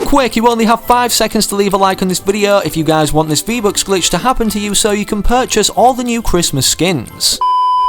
Quick, you only have 5 seconds to leave a like on this video if you guys want this V-Bucks glitch to happen to you so you can purchase all the new Christmas skins.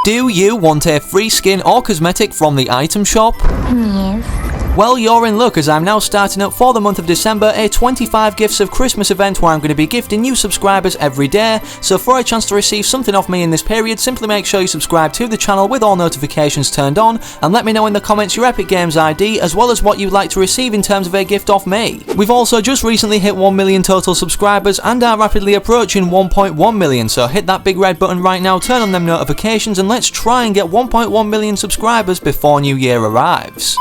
Do you want a free skin or cosmetic from the item shop? Yes. Well, you're in luck, as I'm now starting up for the month of December a 25 Gifts of Christmas event where I'm going to be gifting new subscribers every day, so for a chance to receive something off me in this period, simply make sure you subscribe to the channel with all notifications turned on, and let me know in the comments your Epic Games ID, as well as what you'd like to receive in terms of a gift off me. We've also just recently hit 1 million total subscribers and are rapidly approaching 1.1 million, so hit that big red button right now, turn on them notifications, and let's try and get 1.1 million subscribers before New Year arrives.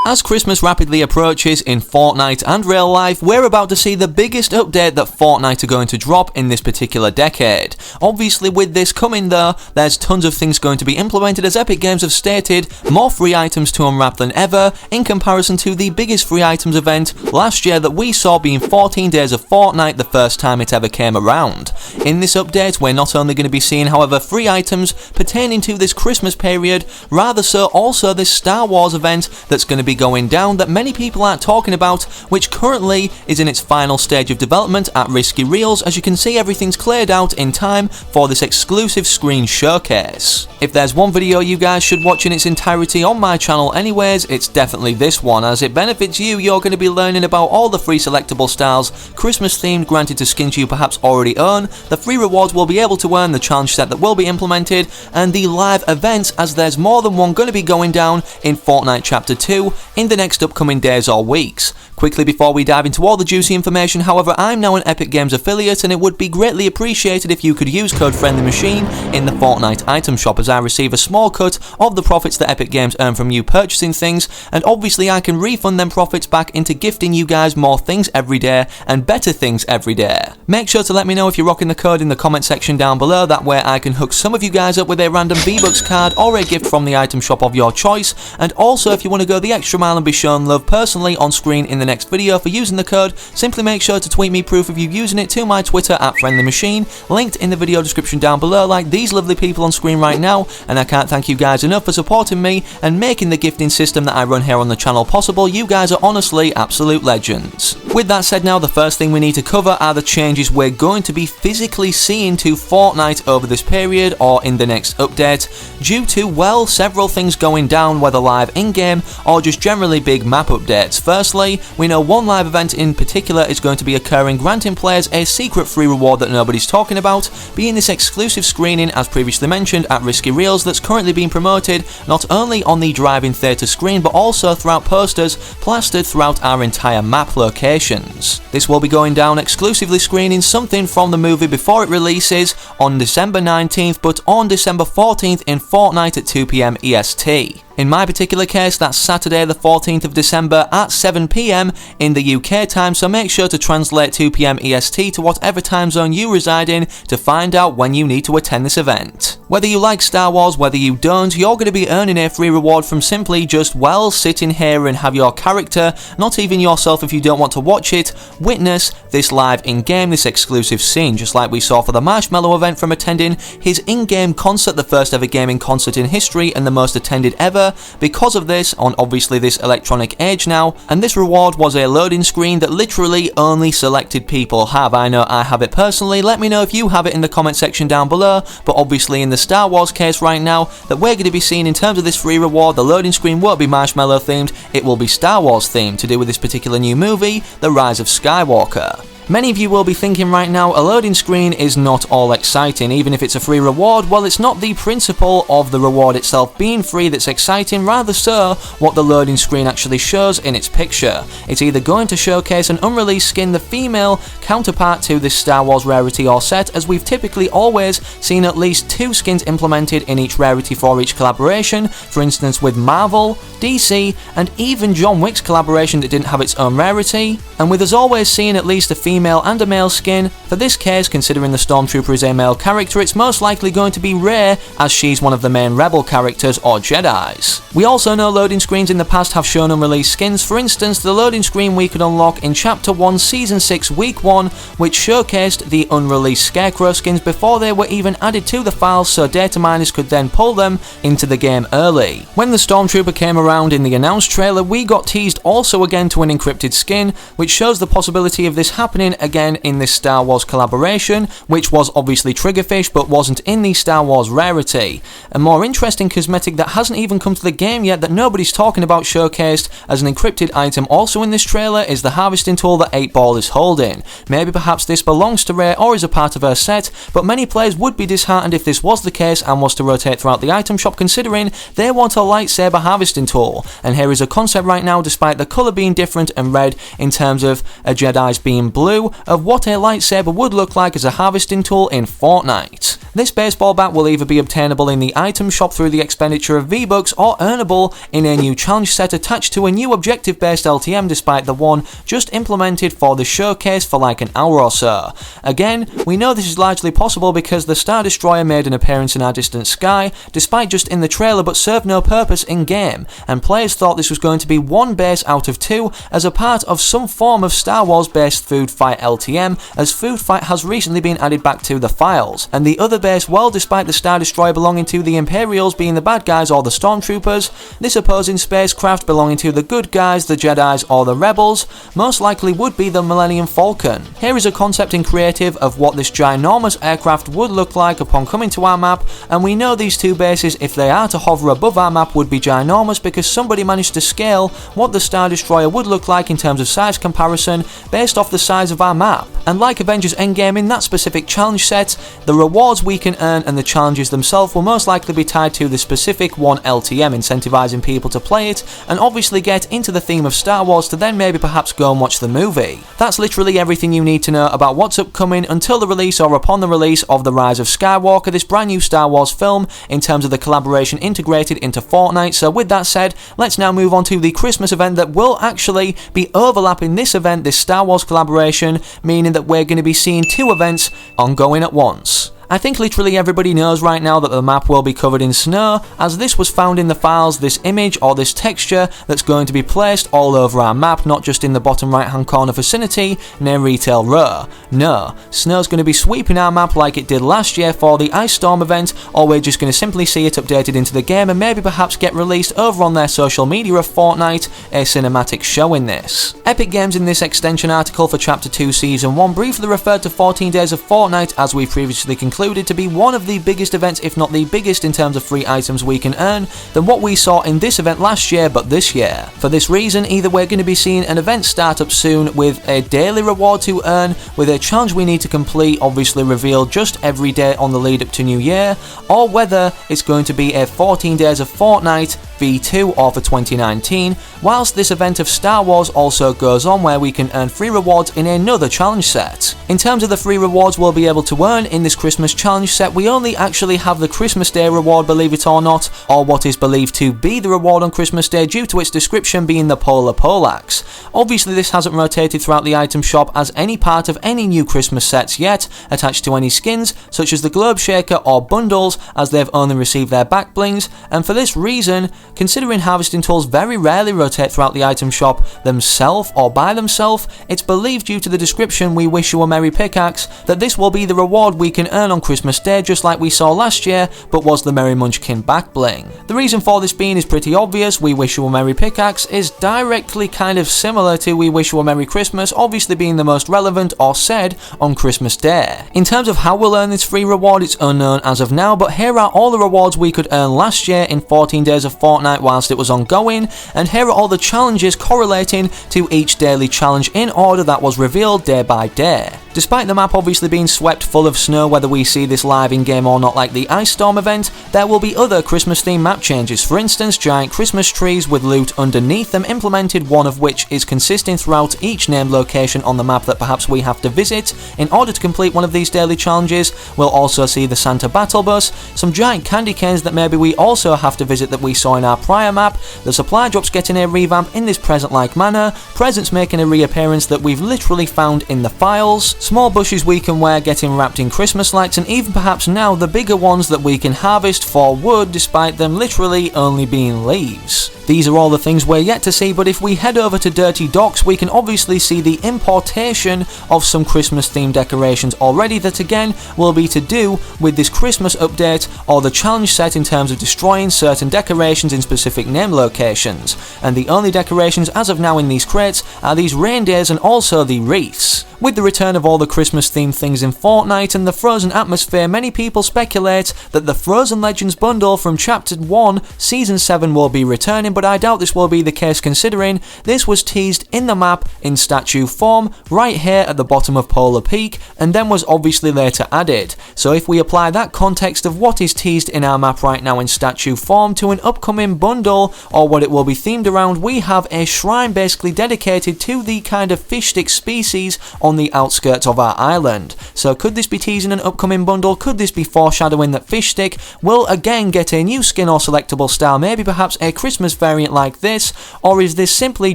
As Christmas rapidly approaches in Fortnite and real life, we're about to see the biggest update that Fortnite are going to drop in this particular decade. Obviously with this coming though, there's tons of things going to be implemented, as Epic Games have stated, more free items to unwrap than ever, in comparison to the biggest free items event last year that we saw being 14 Days of Fortnite the first time it ever came around. In this update, we're not only going to be seeing, however, free items pertaining to this Christmas period, rather so also this Star Wars event that's going to be going down that many people aren't talking about, which currently is in its final stage of development at Risky Reels. As you can see, everything's cleared out in time for this exclusive screen showcase. If there's one video you guys should watch in its entirety on my channel anyways, it's definitely this one, as it benefits you. You're going to be learning about all the free selectable styles, Christmas themed, granted to skins you perhaps already own, the free rewards we'll be able to earn, the challenge set that will be implemented, and the live events, as there's more than one going to be going down in Fortnite Chapter 2 in the next upcoming days or weeks. Quickly before we dive into all the juicy information, however, I'm now an Epic Games affiliate, and it would be greatly appreciated if you could use code FriendlyMachine in the Fortnite item shop, as I receive a small cut of the profits that Epic Games earn from you purchasing things, and obviously I can refund them profits back into gifting you guys more things every day and better things every day. Make sure to let me know if you're rocking the code in the comment section down below, that way I can hook some of you guys up with a random V-Bucks card or a gift from the item shop of your choice. And also, if you want to go the extra mile and be shown love personally on screen in the next video for using the code, simply make sure to tweet me proof of you using it to my Twitter at FriendlyMachine, linked in the video description down below, like these lovely people on screen right now. And I can't thank you guys enough for supporting me and making the gifting system that I run here on the channel possible. You guys are honestly absolute legends. With that said, now the first thing we need to cover are the changes we're going to be physically seeing to Fortnite over this period or in the next update, due to, well, several things going down, whether live in-game or just generally big map updates. Firstly, we know one live event in particular is going to be occurring, granting players a secret free reward that nobody's talking about, being this exclusive screening, as previously mentioned, at Risky Reels, that's currently being promoted not only on the drive-in theatre screen but also throughout posters plastered throughout our entire map locations. This will be going down exclusively screening something from the movie before it releases on December 19th, but on December 14th in Fortnite at 2 PM EST. In my particular case, that's Saturday the 14th of December at 7 PM in the UK time, so make sure to translate 2 PM EST to whatever time zone you reside in to find out when you need to attend this event. Whether you like Star Wars, whether you don't, you're going to be earning a free reward from simply just, well, sitting here and have your character, not even yourself if you don't want to watch it, witness this live in-game, this exclusive scene, just like we saw for the Marshmallow event from attending his in-game concert, the first ever gaming concert in history and the most attended ever, because of this, on obviously this electronic age now. And this reward was a loading screen that literally only selected people have. I know I have it personally. Let me know if you have it in the comment section down below. But obviously in the Star Wars case right now that we're going to be seeing in terms of this free reward, the loading screen won't be Marshmallow themed, it will be Star Wars themed, to do with this particular new movie, The Rise of Skywalker. Many of you will be thinking right now, a loading screen is not all exciting, even if it's a free reward. Well, it's not the principle of the reward itself being free that's exciting, rather so what the loading screen actually shows in its picture. It's either going to showcase an unreleased skin, the female counterpart to this Star Wars rarity or set, as we've typically always seen at least 2 skins implemented in each rarity for each collaboration, for instance with Marvel, DC, and even John Wick's collaboration that didn't have its own rarity, and with us always seeing at least a female female and a male skin. For this case, considering the Stormtrooper is a male character, it's most likely going to be Rey, as she's one of the main rebel characters or Jedis. We also know loading screens in the past have shown unreleased skins. For instance, the loading screen we could unlock in Chapter 1 Season 6 Week 1, which showcased the unreleased Scarecrow skins before they were even added to the files, so data miners could then pull them into the game early. When the Stormtrooper came around in the announced trailer, we got teased also again to an encrypted skin, which shows the possibility of this happening again in this Star Wars collaboration, which was obviously Triggerfish but wasn't in the Star Wars rarity. A more interesting cosmetic that hasn't even come to the game yet that nobody's talking about showcased as an encrypted item also in this trailer is the harvesting tool that 8-Ball is holding. Maybe perhaps this belongs to Rey or is a part of her set, but many players would be disheartened if this was the case and was to rotate throughout the item shop, considering they want a lightsaber harvesting tool. And here is a concept right now, despite the colour being different and red in terms of a Jedi's being blue, of what a lightsaber would look like as a harvesting tool in Fortnite. This baseball bat will either be obtainable in the item shop through the expenditure of V-Bucks or earnable in a new challenge set attached to a new objective-based LTM, despite the one just implemented for the showcase for like an hour or so. Again, we know this is largely possible because the Star Destroyer made an appearance in our distant sky, despite just in the trailer, but served no purpose in-game, and players thought this was going to be one base out of two as a part of some form of Star Wars-based Food Fight LTM, as Food Fight has recently been added back to the files. And the other base, well, despite the Star Destroyer belonging to the Imperials being the bad guys or the Stormtroopers, this opposing spacecraft belonging to the good guys, the Jedis or the Rebels, most likely would be the Millennium Falcon. Here is a concept in creative of what this ginormous aircraft would look like upon coming to our map, and we know these two bases, if they are to hover above our map, would be ginormous because somebody managed to scale what the Star Destroyer would look like in terms of size comparison based off the size of our map. And like Avengers Endgame in that specific challenge set, the rewards we can earn and the challenges themselves will most likely be tied to the specific one LTM, incentivizing people to play it and obviously get into the theme of Star Wars to then maybe perhaps go and watch the movie. That's literally everything you need to know about what's upcoming until the release or upon the release of The Rise of Skywalker, this brand new Star Wars film, in terms of the collaboration integrated into Fortnite. So with that said, let's now move on to the Christmas event that will actually be overlapping this event, this Star Wars collaboration, meaning that we're going to be seeing two events ongoing at once. I think literally everybody knows right now that the map will be covered in snow, as this was found in the files, this image or this texture that's going to be placed all over our map, not just in the bottom right hand corner vicinity near Retail Row. No, snow's going to be sweeping our map like it did last year for the Ice Storm event, or we're just going to simply see it updated into the game and maybe perhaps get released over on their social media of Fortnite, a cinematic showing this. Epic Games in this extension article for Chapter 2 Season 1 briefly referred to 14 Days of Fortnite, as we previously concluded, to be one of the biggest events, if not the biggest in terms of free items we can earn, than what we saw in this event last year but this year. For this reason, either we're going to be seeing an event start up soon with a daily reward to earn, with a challenge we need to complete, obviously revealed just every day on the lead up to New Year, or whether it's going to be a 14 Days of Fortnite V2 or for 2019, whilst this event of Star Wars also goes on where we can earn free rewards in another challenge set. In terms of the free rewards we'll be able to earn in this Christmas challenge set, we only actually have the Christmas Day reward, believe it or not, or what is believed to be the reward on Christmas Day due to its description being the Polar Poleaxe. Obviously this hasn't rotated throughout the item shop as any part of any new Christmas sets yet, attached to any skins such as the Globe Shaker or bundles, as they've only received their back blings, and for this reason, considering harvesting tools very rarely rotate throughout the item shop themselves or by themselves, it's believed due to the description "We wish you a merry pickaxe" that this will be the reward we can earn on Christmas Day, just like we saw last year, but was the Merry Munchkin back bling. The reason for this being is pretty obvious. "We wish you a merry pickaxe" is directly kind of similar to "We wish you a merry Christmas," obviously being the most relevant or said on Christmas Day. In terms of how we'll earn this free reward, it's unknown as of now, but here are all the rewards we could earn last year in 14 Days of Fortnite whilst it was ongoing, and here are all the challenges correlating to each daily challenge in order that was revealed day by day. Despite the map obviously being swept full of snow whether we see this live in-game or not like the Ice Storm event, there will be other Christmas themed map changes. For instance, giant Christmas trees with loot underneath them implemented, one of which is consistent throughout each named location on the map that perhaps we have to visit in order to complete one of these daily challenges. We'll also see the Santa Battle Bus, some giant candy canes that maybe we also have to visit that we saw in our prior map, the supply drops getting a revamp in this present-like manner, presents making a reappearance that we've literally found in the files, small bushes we can wear getting wrapped in Christmas lights, and even perhaps now the bigger ones that we can harvest for wood despite them literally only being leaves. These are all the things we're yet to see, but if we head over to Dirty Docks, we can obviously see the importation of some Christmas themed decorations already that again will be to do with this Christmas update or the challenge set in terms of destroying certain decorations in specific name locations. And the only decorations as of now in these crates are these reindeers and also the wreaths. With the return of all the Christmas themed things in Fortnite and the Frozen atmosphere, many people speculate that the Frozen Legends bundle from Chapter 1 Season 7 will be returning, but I doubt this will be the case considering this was teased in the map in statue form right here at the bottom of Polar Peak and then was obviously later added. So if we apply that context of what is teased in our map right now in statue form to an upcoming bundle or what it will be themed around, we have a shrine basically dedicated to the kind of fish stick species on the outskirts of our island. So could this be teasing an upcoming bundle? Could this be foreshadowing that fish stick will again get a new skin or selectable style, maybe perhaps a Christmas variant like this, or is this simply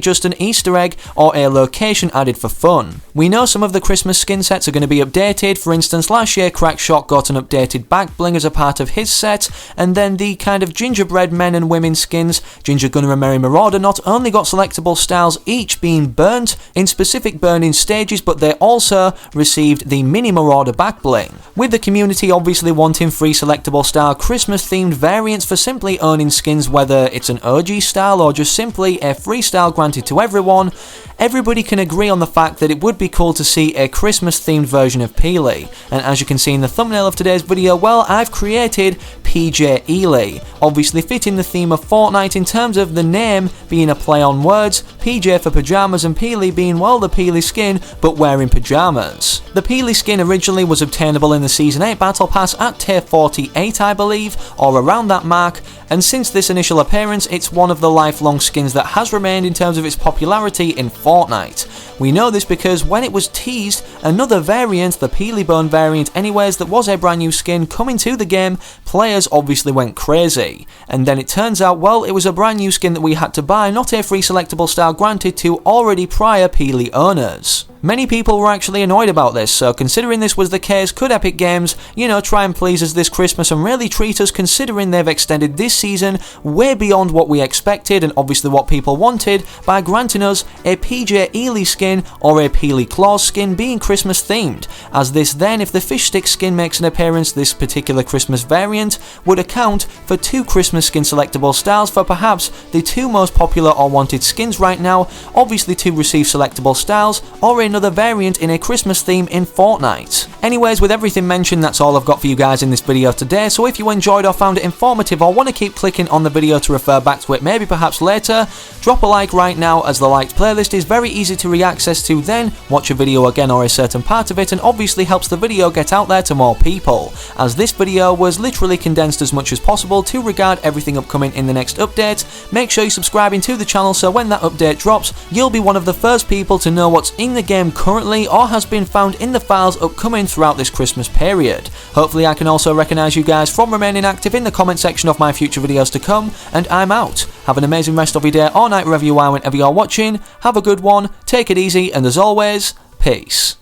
just an Easter egg or a location added for fun? We know some of the Christmas skin sets are going to be updated. For instance, last year Crackshot got an updated back bling as a part of his set, and then the kind of gingerbread men and women skins, Ginger Gunner and Merry Marauder, not only got selectable styles each being burnt in specific burning stages, but they also received the Mini Marauder back bling. With the community obviously wanting free selectable style Christmas themed variants for simply owning skins, whether it's an OG style or just simply a free style granted to everyone, everybody can agree on the fact that it would be cool to see a Christmas themed version of pj-eely. And as you can see in the thumbnail of today's video, well, I've created pj-eely, obviously fitting the theme of Fortnite in terms of the name being a play on words, PJ for pajamas and pj-eely being, well, the pj-eely skin but wearing pajamas. The pj-eely skin originally was obtainable in the Season 8 Battle Pass at tier 48 I believe, or around that mark, and since this initial appearance it's one of the lifelong skins that has remained in terms of its popularity in Fortnite. We know this because when it was teased, another variant, the pj-eely bone variant anyways, that was a brand new skin coming to the game, players obviously went crazy. And then it turns out, well, it was a brand new skin that we had to buy, not a free selectable style granted to already prior pj-eely owners. Many people were actually annoyed about this, so considering this was the case, could Epic Games, try and please us this Christmas and really treat us, considering they've extended this season way beyond what we expected and obviously what people wanted by granting us a pj-eely skin or a pj-eely claws skin being Christmas themed, as this then, if the fish stick skin makes an appearance, this particular Christmas variant would account for 2 Christmas skin selectable styles for perhaps the 2 most popular or wanted skins right now, obviously 2 receive selectable styles or another variant in a Christmas theme in Fortnite. Anyways, with everything mentioned, that's all I've got for you guys in this video today, so if you enjoyed or found it informative or want to keep clicking on the video to refer back to it maybe perhaps later, drop a like right now, as the liked playlist is very easy to re-access to, then watch a video again or a certain part of it, and obviously helps the video get out there to more people, as this video was literally condensed as much as possible to regard everything upcoming in the next update. Make sure you're subscribing to the channel so when that update drops, you'll be one of the first people to know what's in the game currently or has been found in the files upcoming throughout this Christmas period. Hopefully I can also recognise you guys from remaining active in the comment section of my future videos to come, and I'm out. Have an amazing rest of your day or night wherever you are whenever you're watching, have a good one, take it easy, and as always, peace.